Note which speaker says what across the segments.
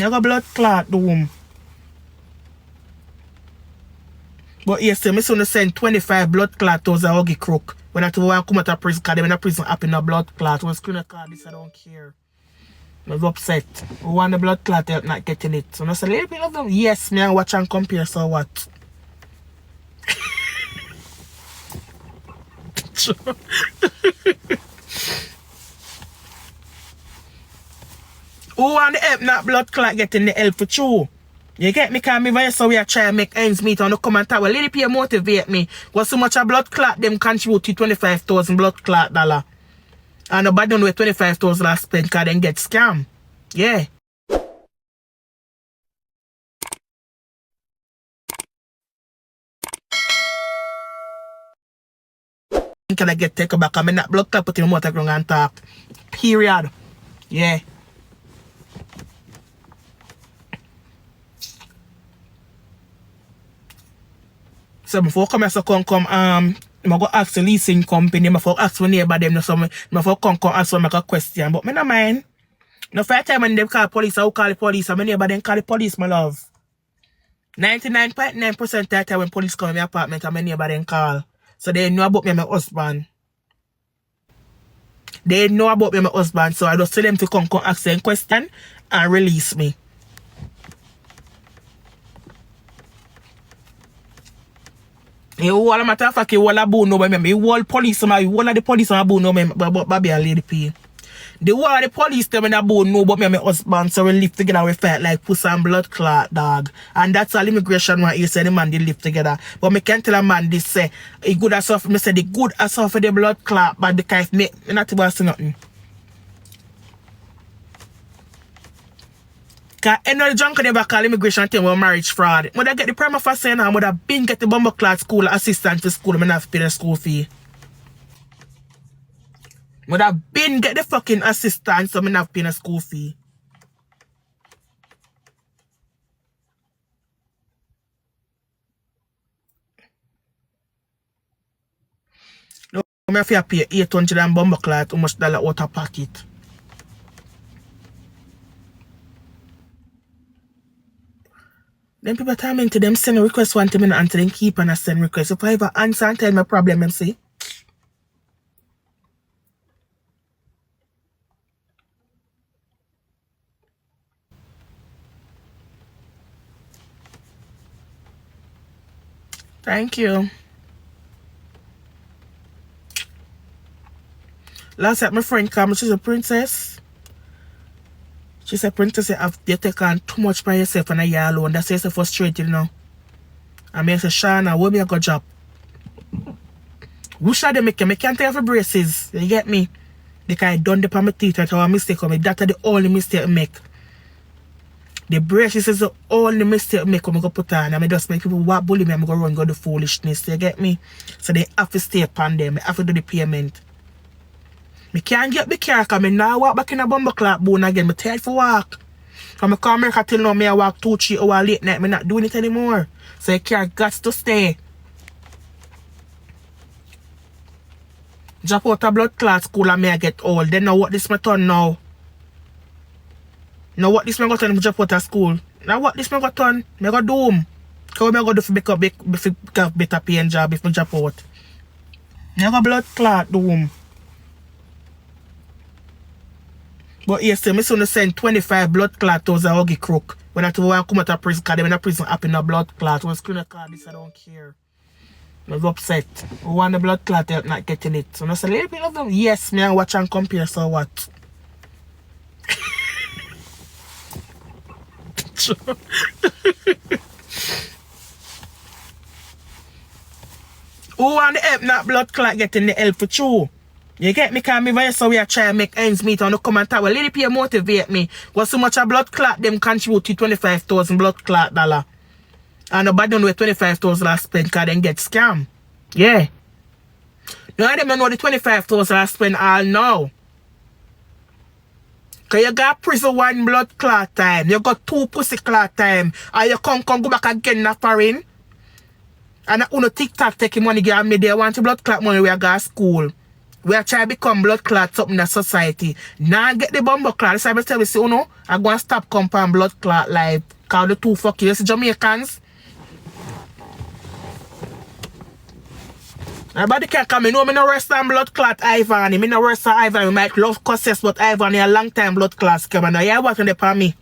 Speaker 1: You got blood clot doom. But yes, me soon send 25 blood clot to the huggy crook. When I want to come out of prison, because they in a prison up in a blood clot. When screen a card this, I don't care. I was upset. I want the blood clot help not getting it. So I said, LadyP love them. Yes, me and watch and compare, so what? Who want the help not blood clot getting the help for true? You get me? Because me so we are trying to make ends meet on the comment. Well, LadyP motivate me. Was so much a blood clot them contribute to 25,000 blood clot dollar. And nobody don't know where 25,000 I spent because then get scam. Yeah. Can I get taken back? I'm not blood clot put in the motor ground and talk. Period. Yeah. So before come here, so come, I'm go ask the leasing company, I'm go ask when neighbor them, so I'm go come ask them a question. But me no mind. No first time when they call police, I will call the police, and my neighbor then call the police, my love. 99.9% of the time when police come in my apartment, and my neighbor then call. So they know about me and my husband. They know about me and my husband, so I just tell them to come ask them question and release me. You all matter of fact, you all about no me. You all police, you all of the police about no me about Baby and LadyP. The whole of the police them in about know about me and my husband, so we live together, we fight like puss and blood clot, dog. And that's all immigration what you say the man they live together. But me can't tell a man this say he good as suffer. Me say the good as suffer the blood clot, but because me not about say nothing. Cause any junk never call immigration thing about marriage fraud. Would I get the prima facie and I would have been get the bomber class school assistant for school, I have to pay the school fee. Would have been get the fucking assistant, so I have to pay the school fee. No, I have to pay 800 and bomber class, how much dollar out of pocket. Then people tell me to them send a request one time and answer, then keep on a send request. If I ever answer and tell my problem, and see. Thank you. Last night my friend came, she's a princess. She said, princess, you take on too much by yourself and you're alone. That's why you're frustrated now. And I say, Shana, where me I go job? Who should they make you? I can't tell for braces. You get me? Because I done the on my teeth. That's our mistake on me. That's the only mistake I make. The braces is the only mistake I make when I go put on. And I just make people walk bully me and I go run go do foolishness. You get me? So they have to stay upon them. I have to do the payment. I can't get the car because I now walk back in a bumper clock bone again. I'm tired for walk. Because I come America till now, I walk 2-3 hours late night. I'm not doing it anymore. So the car got to stay. Drop out a blood clot school and I get old. Then now what this my turn now? Now what this my got turn to drop out of school? Now what this my got turn? I got doom. Because I got to make a better paying job if I drop out. I got blood clot doom. But yes, I soon send 25 blood clot to the huggy crook. When I want to come out of prison, because they in a prison up in a blood clot. When screen a card this, I don't care. I was upset. I want the blood clot help not getting it. So I said, LadyP love them. Yes, me and watch and compare, so what? Who want the help not blood clot getting the help for true? You get me? Because me so we are trying to make ends meet on the comment. Well, LadyP motivate me. Was so much a blood clot them contribute to 25,000 blood clot dollar. And nobody don't know where 25,000 I spent because then get scam. Yeah. None of them don't know the 25,000 I spend all now. Because you got prison 1 blood clot time. You got 2 pussy clot time. And you come go back again na foreign. And I uno TikTok take money give me there want blood clot money where I go to school. We are trying to become blood clot up in the society. Now get the bumbo clot. This time I tell you, see, you know, I'm going to stop compound blood clot life. Call the two fuck you. See Jamaicans? Nobody can come. You know, me no rest on blood clot Ivany. Me no rest on Ivany. We might love Cuss, but Ivany a long time blood clot come. And you what they pay me?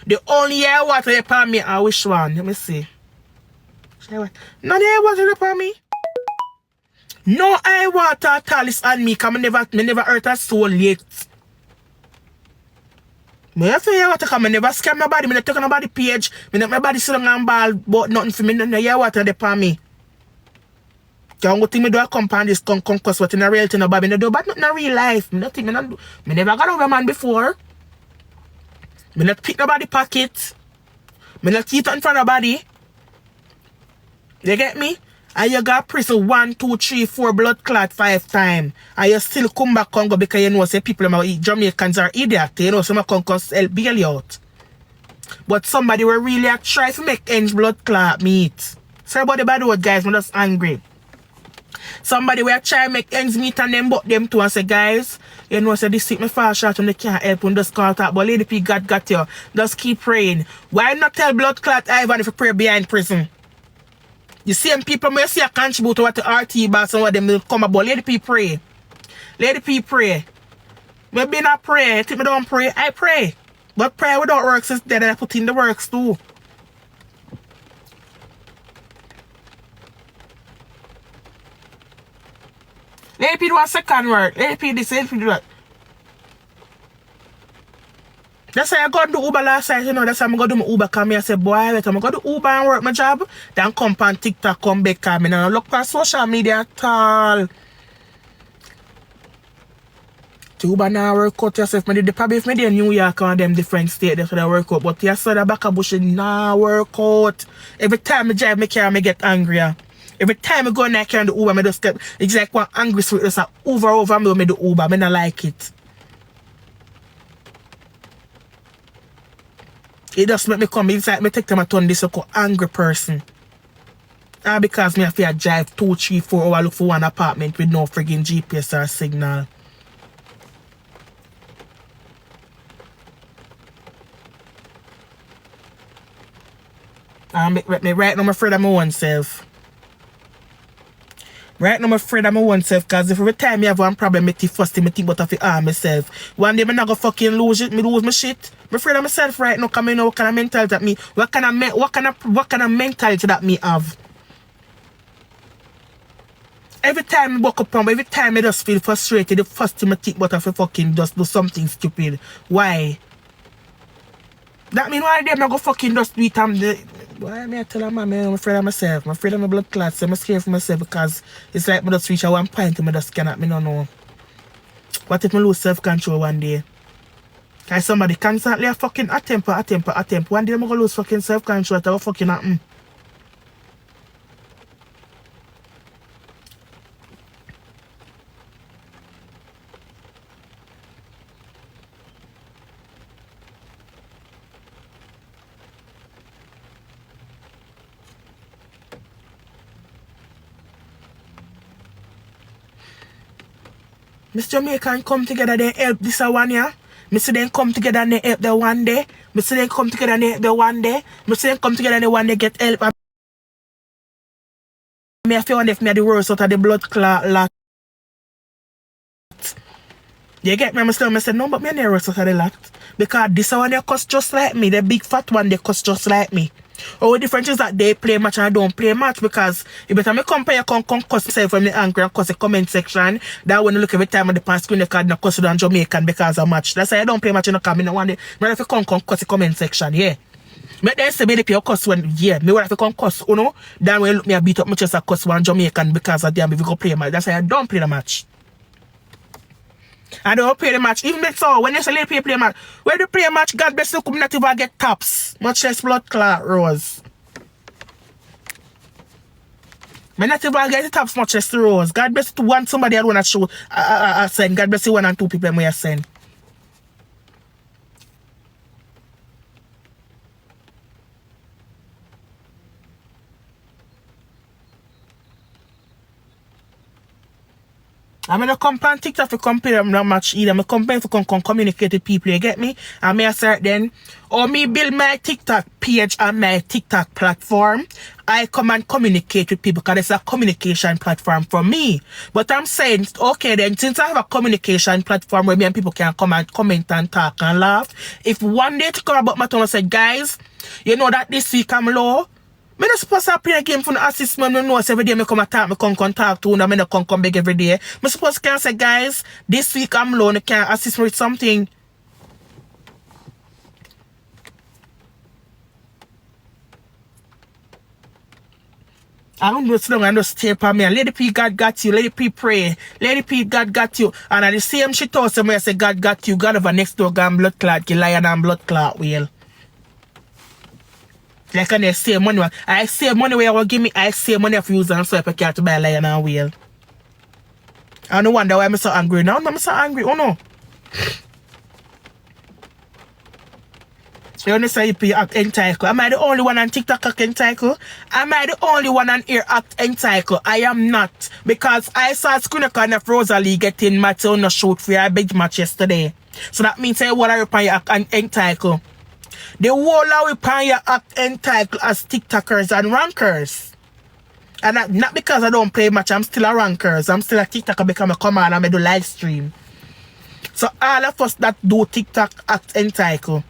Speaker 1: The only year what they pay me, I wish one. Let me see. No, they what they pay me. No I water at all is on me, cause me never hurt a soul yet. Me have to hear what come, me never scam nobody, me not take nobody page, me not my body sit down and ball, but nothing for me, no hear what they pay me. Can't go think me do a compound this conquest, what in a real thing about me no do, but not in a real life. Me not think me not do. Me never got over man before. Me not pick nobody pocket. Me not cheat in front of nobody. You get me? And you got prison 1, 2, 3, 4 blood clot 5 times. And you still come back Congo because you know say people Jamaicans are idiots. You know some can help bail you out. But somebody will really try to make ends blood clot meet. Sorry about the bad word guys, I'm just angry. Somebody will try to make ends meet and then but them too and say guys, you know say this sick me fall short and they can't help when just call that. But LadyP God got you. Just keep praying. Why not tell blood clot Ivan if you pray behind prison? The same people may see a contribute to what the RT boss and what them will come about. LadyP pray. LadyP pray. Maybe not pray. I think me don't pray. I pray. But prayer without works is dead and I put in the works too. LadyP do a second work. LadyP this, LadyP do that. That's why I got to Uber last night, you know. That's why I'm going to do my Uber. Come here and say, boy, I'm going to do Uber and work my job. Then come on TikTok, come back, come in and look on social media at all. The Uber now work out yourself. Probably if I in New York or them different states, that's what I work out. But you saw the back of bush, now work out. Every time I drive my car, I get angrier. Every time I go in that car and the Uber, I just get, it's like one angry sweet. It's like over me when I do Uber. I don't like it. It just make me come. It's like me take time to turn this like angry person. And because me have to drive 2, 3, 4 hours look for one apartment with no friggin' GPS or signal. And me right now I'm afraid of my own self. Right now I'm afraid of my own self because if every time I have one problem, I think first thing I think about to harm myself. One day I'm not gonna fucking lose it, me lose my shit. I'm afraid of myself right now because I know what kind of mentality that me, what kind of mentality that me have. Every time I wake up, every time I just feel frustrated, the first thing I think about to fucking just do something stupid. Why? That mean why them I go fucking just do it why am I telling my man I'm afraid of myself? I'm afraid of my blood clots. I'm scared for myself because it's like I just reach a one point and I just cannot me no know. What if I lose self-control one day? Cause somebody constantly a fucking attempt. One day I'm gonna lose fucking self-control that will fucking happen. Miss Jamaican come together, they help this one year. Miss them come together and they help the one day. Miss them come together and they help the one day. Miss them come together and the one day get help. Me I feel if me the worst out of the blood clot lot. You get me? I said no, but me the worst out of the lot. Because this one they cuss just like me. The big fat one they cuss just like me. Or the difference is that they play match and I don't play match because you better me compare cuss myself from the angry and cuss the comment section. That when you look every time on the past screen the card and cuss it on Jamaican because of match. That's why I don't play match in the comment one day. Me have to come cuss the comment section, yeah. Me then say me the pay cuss when yeah, me would have to come cuss, you know. Then when you look me a beat up my chest a cuss one Jamaican because of them if you go play match. That's why I don't play the match. I don't play the match. Even so, when you say play match, when you play a match, God bless you, not even get taps. Much less blood clot rose. Me not even get the taps, much less the rose. God bless you to want somebody I want to show send. God bless you 1 and 2 people I send. I'm gonna come on TikTok to compare them not much either. I'm compare to come communicate with people, you get me? And me assert then, or me build my TikTok page and my TikTok platform. I come and communicate with people because it's a communication platform for me. But I'm saying, okay then, since I have a communication platform where me and people can come and comment and talk and laugh, if one day to come about my tongue and say, guys, you know that this week I'm low, I'm not supposed to play a game for the assist me. I know every day I come and talk, I come talk to you, and I come beg every day. I'm supposed to say, guys, this week I'm low, you can assist me with something. I don't know what's long and just stay upon me. LadyP, God got you. LadyP, pray. LadyP, God got you. And at the same shit also, I say, God got you. God over next door, God blood clot, you lion and blood clot wheel. Like I save money. I save money where I will give me. I save money for use and swipe a car to buy a lion and wheel. I don't wonder why I'm so angry now. I'm so angry. Oh no. You understand you act entitled. Am I the only one on TikTok act entitled? Am I the only one on here act entitled? I am not. Because I saw a screen record of Rosealee getting match on the shoot for a big match yesterday. So that means I want to reply act entitled. The whole of we pan act entitled as TikTokers and rankers. And that, not because I don't play much, I'm still a rankers. I'm still a TikToker because I come on and I do live stream. So all of us that do TikTok act entitled.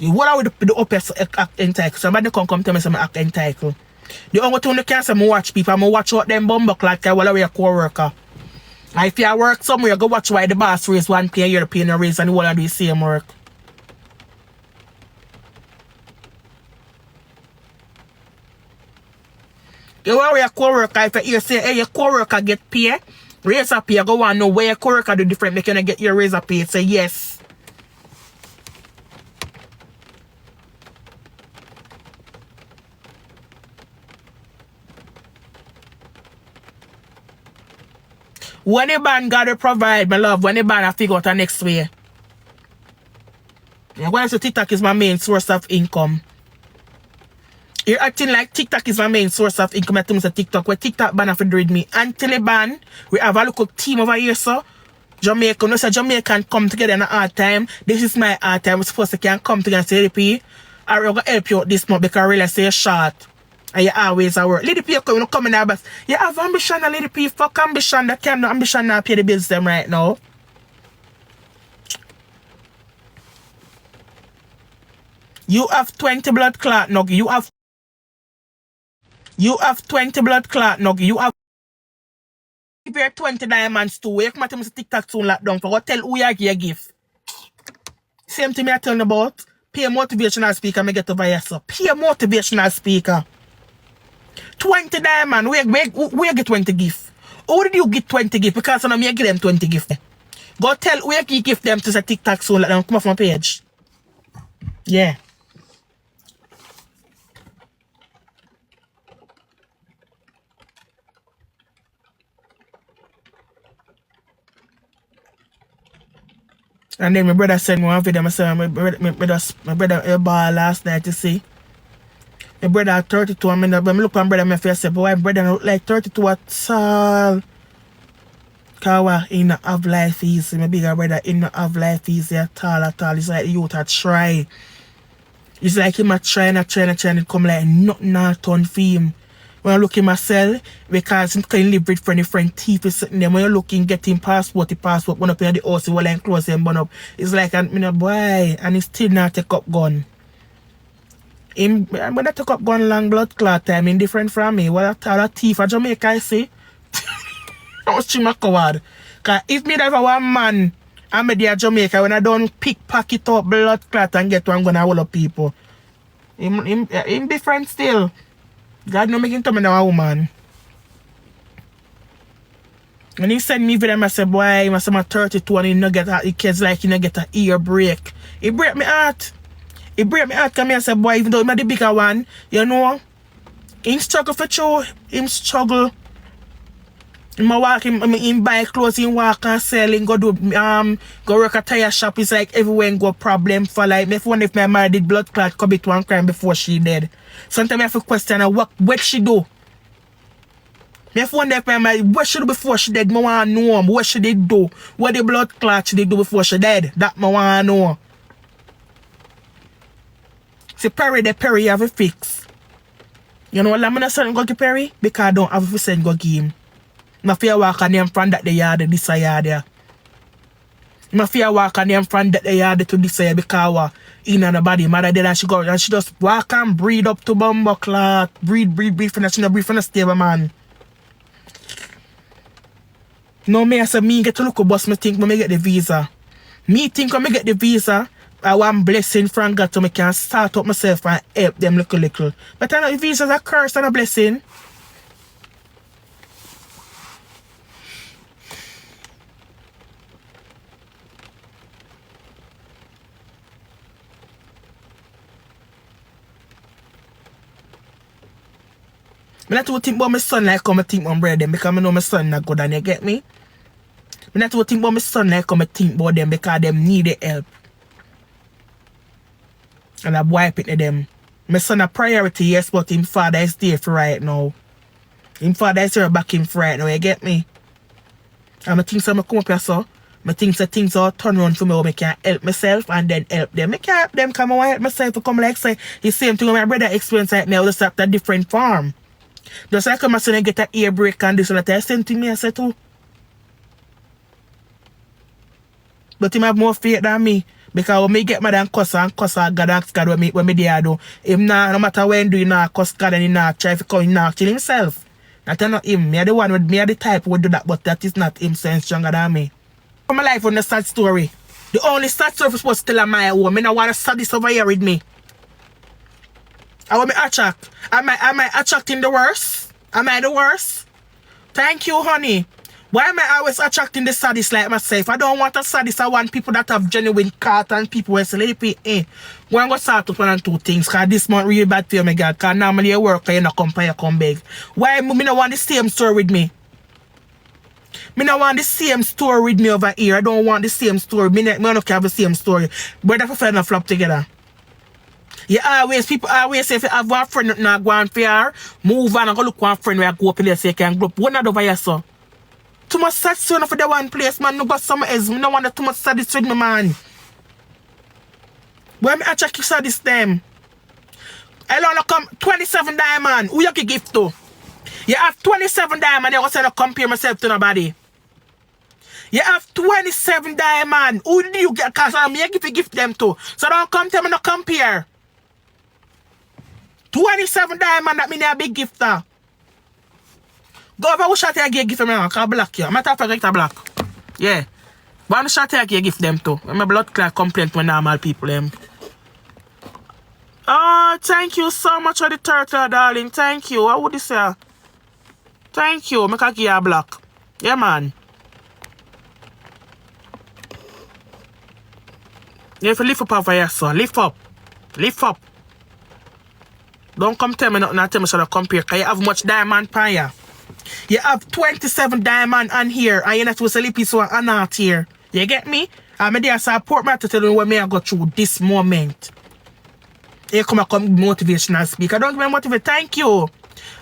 Speaker 1: What are the uppers act entitled? Somebody come tell me some act entitled. The only thing you can say, I watch people, I watch out them bumble like while I a co-worker. And if you work somewhere, go watch why the boss raise one pay, you're paying a raise and the whole do the same work. You are a co-worker, if you say, hey, your co-worker get pay, raise a pay, go on know where your co-worker do different, make you get your raise a pay, say yes. When the band gotta provide, my love, when the band I figure out the next way. Yeah, when I say TikTok is my main source of income. You're acting like TikTok is my main source of income. I tell me say TikTok, where TikTok ban have to do with me. Until the ban, we have a local team over here, so Jamaica, no say Jamaican come together in a hard time. This is my hard time. We're supposed to can come together and say, LadyP, I'm gonna help you out this month because I really say short. And you always are work. LadyP, you come in there, but you have ambition, LadyP. Fuck ambition. That can't no ambition now pay the bills them right now. You have 20 blood clot, Nuggy. You have 20 blood clot, Nuggy. You have if you're 20 diamonds too. You come at me TikTok soon lock down for what tell who you give a gift. Same thing I tell you about. Pay a motivational speaker, me get over here, so. Pay a motivational speaker. 20 diamond, where you get 20 gift? How did you get 20 gift? Because I know me give them 20 gift. Go tell where you give them to the TikTok soon let them come off my page. Yeah. And then my brother sent me one video. I said my brother a ball last night to see. My brother 32, when I look at my brother, my face say, boy, my brother look like 32 at all. Because he not have life easy. My bigger brother, he not have life easy at all. It's like the youth a try. It's like him a try and it come like nothing not done for him. When I look at myself, because he can live with friend thief is sitting there. When you look in getting passport, one up in the house, while I'm close and burn up. It's like, boy, and he still not take up gun. When I took up gun long blood clot time, in different from me. What I tell a thief at Jamaica, I say, I was my coward. Because if me ever one man, I'm there at Jamaica, when I don't pickpocket up blood clot and get one gun, I will up people. Him different still. God no making to me now a woman. When he send me video, I say, boy, I say, I'm 32 and he no get the kids like he no get a ear break. He break me heart. He break me heart because I say, boy, even though I'm the bigger one, you know, he struggle for sure. Him struggle. Him walk, him buy clothes, him walk and sell, him go do, go work a tire shop. It's like everywhere go problem for like, if one if my mother did blood clot commit one crime before she dead. Sometimes I have to question her, what she do? My phone there for me, what she do before she dead? I want to know what she did do. What the blood clot she did do before she dead. That I want to know. See, Perry, the Perry have a fix. You know what I'm not saying go to Perry? Because I don't have a send go give him. I fear walk on them from that the yard, this yard there. I fear walk on them from that the yard to this yard because in the body, mother dead and she go and she just walk and breathe up to bumbo clot. Breathe, and she no breathe from the stable man. No, me I say me get to look at boss, me think me get the visa. Me think when me get the visa, I want blessing from God so I can start up myself and help them little. But I know the visa's a curse and a blessing. I not to think about my son like come I think about them because I know my son not good and you get me? I not to think about my son like come I think about them because them need the help. And I wipe it to them. My son a priority, yes, but him father is there for right now. Him father is there back him for right now, you get me? And I think so I come up here so. I think so things all turn around for me where I can help myself and then help them. I can't help them because I want to help myself to come like say the same thing my brother experience like me, I just have a different farm. Just like my son get an ear break and this and that, the same thing me I say too. But him have more faith than me. Because when me get mad and cuss God ask God when me there do. Him nah, no matter when do you not cuss God and he not try to come, he not kill himself. That's not him. Me are the one with me are the type who would do that, but that is not him saying stronger than me. For my life on the sad story. The only sad story is supposed to tell my own. Me no want to sad this over here with me. I want me attract. Am I attracting the worst? Am I the worst? Thank you, honey. Why am I always attracting the sadist like myself? I don't want a sadist. I want people that have genuine heart and people who say, LadyP, go and go start up one and two things. Because this month really bad for you, my God. Because normally you work and you not come for you come beg. Why me not want the same story with me? Me not want the same story with me over here. I don't want the same story. Me not have the same story. Brother for friend and flop together. People always say if you have one friend that not go on for her, move on and go look one friend where I go up in there so you can go up. One over here, so. Too much satisfaction for the one place, man. No go somewhere else. I don't want too much satisfaction with me, man. When I check you sadist them. I don't come 27 diamond. Who you can gift to? You have 27 diamond. You also don't compare myself to nobody. You have 27 diamond. Who do you get? Because I'm here to gift them to. So don't come tell me no compare. 27 diamond that means you're a big gifter. Go over who shot you give them now, because I block you. I'm not afraid to block. Yeah. But I'm shot you give them too. I'm a blood clot complaint with normal people. Oh, thank you so much for the turtle, darling. Thank you. What would you say? Thank you. I can give you a block. Yeah, man. You have to lift up over here, son. Lift up. Lift up. Don't come tell me nothing and tell me so to compare, because you have much diamond pan here. You have 27 diamond on here, and you're not supposed to leave piece one not here. You get me? I'm there to support me to tell you what me I go through this moment. You come motivational speak. I don't give me motivate. Thank you.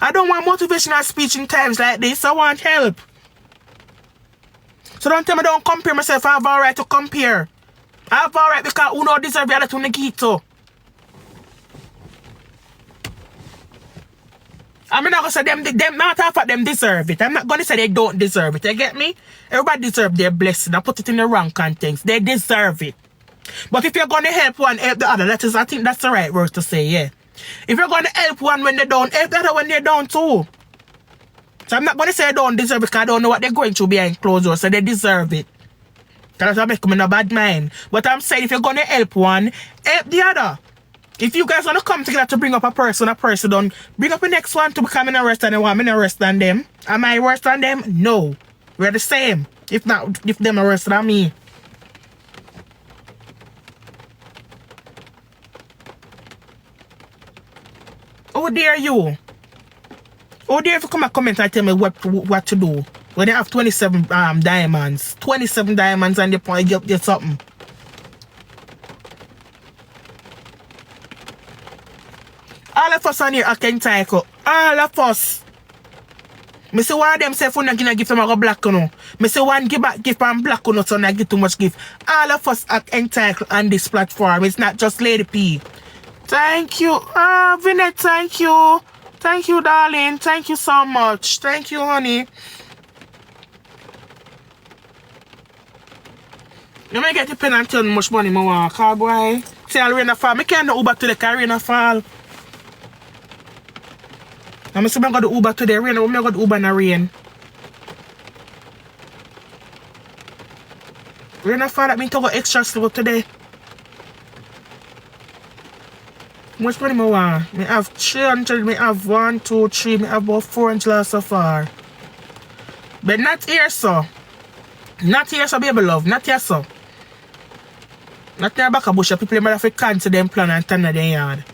Speaker 1: I don't want motivational speech in times like this. I want help. So don't tell me don't compare myself. I have all right to compare. I have all right because who don't deserve the other to negate to. I'm not going to say them not half of them deserve it. I'm not going to say they don't deserve it. You get me? Everybody deserve their blessing. I put it in the wrong context. They deserve it. But if you're going to help one, help the other. I think that's the right word to say, yeah. If you're going to help one when they don't, help the other when they're down too. So I'm not going to say they don't deserve it because I don't know what they're going through behind closed doors. So they deserve it. That's what makes me in a bad mind. But I'm saying if you're going to help one, help the other. If you guys want to come together to bring up a person don't bring up the next one to become an arrest and they want me to arrest than them. Am I worse than them? No. We're the same. If not, if them are worse than me. Oh dare you? Oh dare if you come and comment and tell me what to do. When they have 27 diamonds. 27 diamonds and they point get something. All of us on here are Kentucky. All of us. Me say one of them say if we not gonna give them a go black you know. Me say one give back give and black you know so not give too much gift. All of us are entitled on this platform. It's not just Lady P. Thank you. Vinette, thank you. Thank you, darling. Thank you so much. Thank you, honey. You may get the pen and tell me how much money I want, car boy. Say I'll rain a fall. I can't do Uber today because rain a fall. I'm going to go to Uber today. Rain, I'm going to go to Uber in the rain. Rain a fall, that means to go extra slow today. How much money I want? I have 300, I have 1, 2, 3, I have about 400 so far. But not here, so. Not here, so, baby love. Not here, so. Not here back a bush. People might have to cancel them plan and turn their yard.